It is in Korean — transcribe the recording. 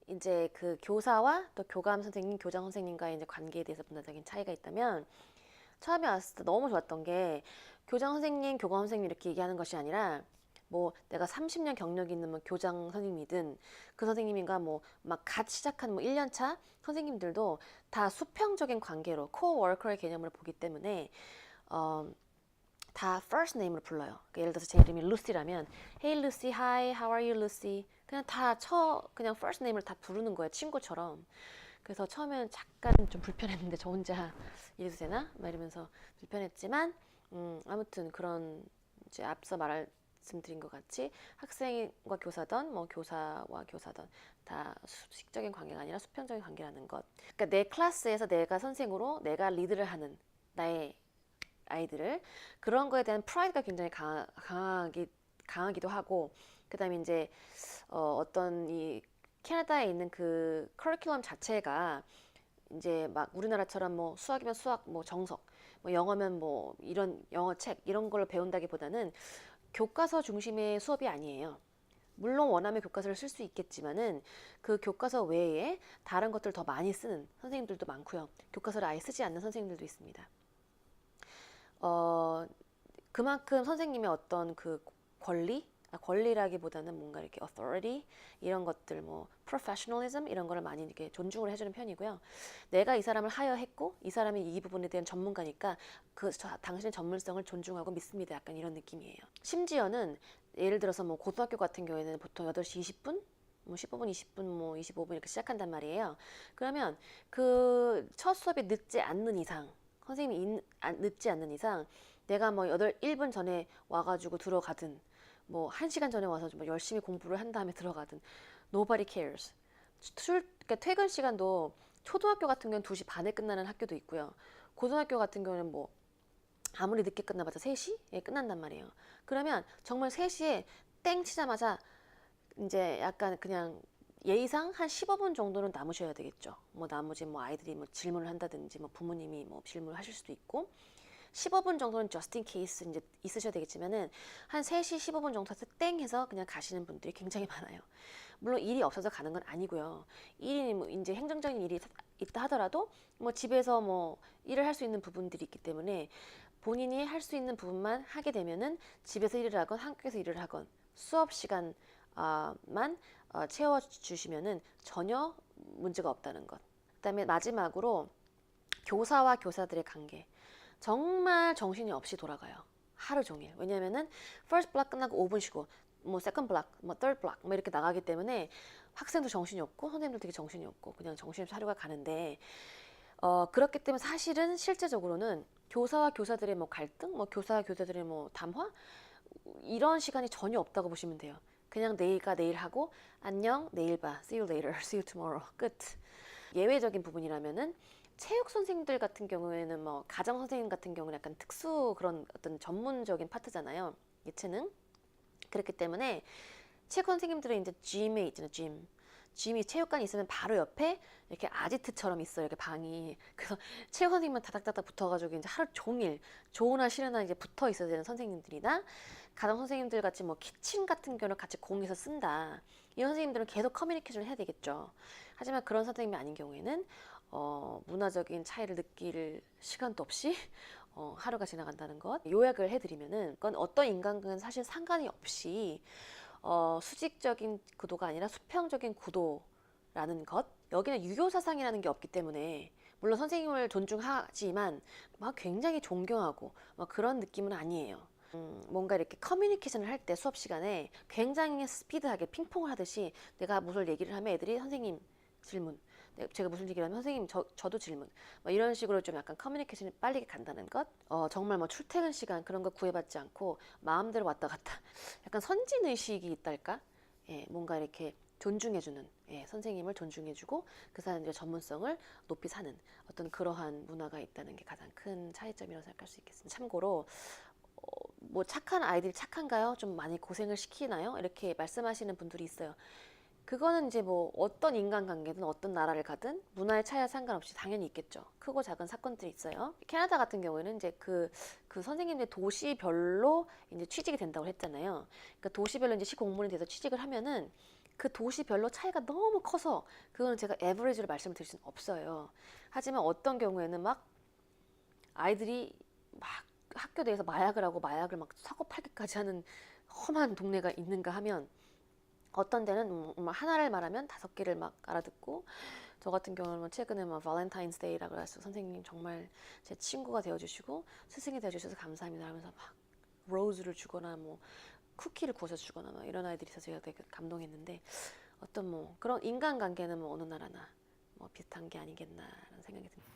이제 그 교사와 또 교감 선생님, 교장 선생님과의 이제 관계에 대해서 문화적인 차이가 있다면 처음에 왔을 때 너무 좋았던 게 교장 선생님, 교감 선생님 이렇게 얘기하는 것이 아니라 뭐 내가 30년 경력이 있는 뭐 교장 선생님이든 그 선생님인가 뭐 막 갓 시작한 뭐 1년 차 선생님들도 다 수평적인 관계로 코워커의 개념으로 보기 때문에 어, 다 first name으로 불러요. 그러니까 예를 들어서 제 이름이 루시라면 Hey Lucy, Hi, How are you, Lucy? 그냥 그냥 first name을 다 부르는 거예요. 친구처럼. 그래서 처음에는 잠깐 좀 불편했는데 저 혼자 이래도 되나? 막 이러면서 불편했지만 아무튼 그런 이제 앞서 말씀드린 것 같이 학생과 교사든 뭐 교사와 교사든 다 수직적인 관계가 아니라 수평적인 관계라는 것. 그러니까 내 클래스에서 내가 선생으로 내가 리드를 하는 나의 아이들을 그런 거에 대한 프라이드가 굉장히 강하기도 하고 그다음에 이제 어떤 이 캐나다에 있는 그 커리큘럼 자체가 이제 막 우리나라처럼 뭐 수학이면 수학 뭐 정석 뭐 영어면 뭐 이런 영어 책 이런 걸 배운다기보다는 교과서 중심의 수업이 아니에요. 물론 원하면 교과서를 쓸 수 있겠지만은 그 교과서 외에 다른 것들 더 많이 쓰는 선생님들도 많고요. 교과서를 아예 쓰지 않는 선생님들도 있습니다. 어, 그만큼 선생님의 어떤 그 권리라기보다는 뭔가 이렇게 authority 이런 것들 뭐 professionalism 이런 거를 많이 이렇게 존중을 해주는 편이고요. 내가 이 사람을 하여했고 이 사람이 이 부분에 대한 전문가니까 당신의 전문성을 존중하고 믿습니다. 약간 이런 느낌이에요. 심지어는 예를 들어서 뭐 고등학교 같은 경우에는 보통 8시 20분 뭐 15분, 20분, 뭐 25분 이렇게 시작한단 말이에요. 그러면 그 첫 수업이 늦지 않는 이상 선생님이 늦지 않는 이상 내가 뭐 1분 전에 와가지고 들어가든 뭐 1시간 전에 와서 좀 열심히 공부를 한 다음에 들어가든 nobody cares. 그러니까 퇴근 시간도 초등학교 같은 경우는 2시 반에 끝나는 학교도 있고요. 고등학교 같은 경우는 뭐 아무리 늦게 끝나봤자 3시에 끝난단 말이에요. 그러면 정말 3시에 땡 치자마자 이제 약간 그냥 예의상 한 15분 정도는 남으셔야 되겠죠. 뭐 나머지 뭐 아이들이 뭐 질문을 한다든지 뭐 부모님이 뭐 질문을 하실 수도 있고 15분 정도는 just in case 이제 있으셔야 되겠지만은 한 3시 15분 정도 해서 땡 해서 그냥 가시는 분들이 굉장히 많아요. 물론 일이 없어서 가는 건 아니고요. 일이 뭐 이제 행정적인 일이 있다 하더라도 뭐 집에서 뭐 일을 할 수 있는 부분들이 있기 때문에 본인이 할 수 있는 부분만 하게 되면은 집에서 일을 하건 학교에서 일을 하건 수업 시간만 채워주시면은 전혀 문제가 없다는 것. 그다음에 마지막으로 교사와 교사들의 관계. 정말 정신이 없이 돌아가요. 하루 종일. 왜냐면은 first block 끝나고 5분 쉬고 뭐 second block, 뭐 third block 뭐 이렇게 나가기 때문에 학생도 정신이 없고 선생님도 되게 정신이 없고 그냥 정신없이 하루가 가는데 그렇기 때문에 사실은 실제적으로는 교사와 교사들의 뭐 갈등, 뭐 교사와 교사들의 뭐 담화 이런 시간이 전혀 없다고 보시면 돼요. 그냥 내일가 내일 하고 안녕 내일 봐 see you later see you tomorrow 끝. 예외적인 부분이라면은 체육 선생님들 같은 경우에는 뭐 가정 선생님 같은 경우는 약간 특수 그런 어떤 전문적인 파트잖아요. 예체능. 그렇기 때문에 체육 선생님들은 이제 gym에 있잖아요. gym이 체육관이 있으면 바로 옆에 이렇게 아지트처럼 있어요. 이렇게 방이. 그래서 체육 선생님만 다닥다닥 붙어가지고 이제 하루 종일 좋으나 싫으나 이제 붙어 있어야 되는 선생님들이나 가정 선생님들 같이 뭐 키친 같은 경우를 같이 공에서 쓴다. 이런 선생님들은 계속 커뮤니케이션을 해야 되겠죠. 하지만 그런 선생님이 아닌 경우에는 문화적인 차이를 느낄 시간도 없이 하루가 지나간다는 것. 요약을 해드리면은 그건 어떤 인간과는 사실 상관이 없이 수직적인 구도가 아니라 수평적인 구도라는 것. 여기는 유교 사상이라는 게 없기 때문에 물론 선생님을 존중하지만 막 굉장히 존경하고 막 그런 느낌은 아니에요. 뭔가 이렇게 커뮤니케이션을 할 때 수업 시간에 굉장히 스피드하게 핑퐁을 하듯이 내가 무슨 얘기를 하면 애들이 선생님 질문 제가 무슨 얘기를 하면 선생님 저도 질문 뭐 이런 식으로 좀 약간 커뮤니케이션이 빨리 간다는 것. 정말 뭐 출퇴근 시간 그런 거 구애받지 않고 마음대로 왔다 갔다 약간 선진의식이 있달까. 예, 뭔가 이렇게 존중해주는 선생님을 존중해주고 그 사람들의 전문성을 높이 사는 어떤 그러한 문화가 있다는 게 가장 큰 차이점이라고 생각할 수 있겠습니다. 참고로 뭐 착한 아이들이 착한가요? 좀 많이 고생을 시키나요? 이렇게 말씀하시는 분들이 있어요. 그거는 이제 뭐 어떤 인간관계든 어떤 나라를 가든 문화의 차이와 상관없이 당연히 있겠죠. 크고 작은 사건들이 있어요. 캐나다 같은 경우에는 이제 그 선생님들 도시별로 이제 취직이 된다고 했잖아요. 그러니까 도시별로 이제 시공무원이 돼서 취직을 하면은 그 도시별로 차이가 너무 커서 그거는 제가 에버리지로 말씀을 드릴 수는 없어요. 하지만 어떤 경우에는 막 아이들이 막 학교 내에서 마약을 하고 마약을 막 사고 팔기까지 하는 험한 동네가 있는가 하면 어떤 데는 하나를 말하면 5개를 막 알아듣고 저 같은 경우는 뭐 최근에 막 발렌타인스데이라고 해서 선생님 정말 제 친구가 되어주시고 스승이 되어주셔서 감사합니다 하면서 막 로즈를 주거나 뭐 쿠키를 구워서 주거나 막 이런 아이들이 있어서 제가 되게 감동했는데 어떤 뭐 그런 인간관계는 뭐 어느 나라나 뭐 비슷한 게 아니겠나라는 생각이 듭니다.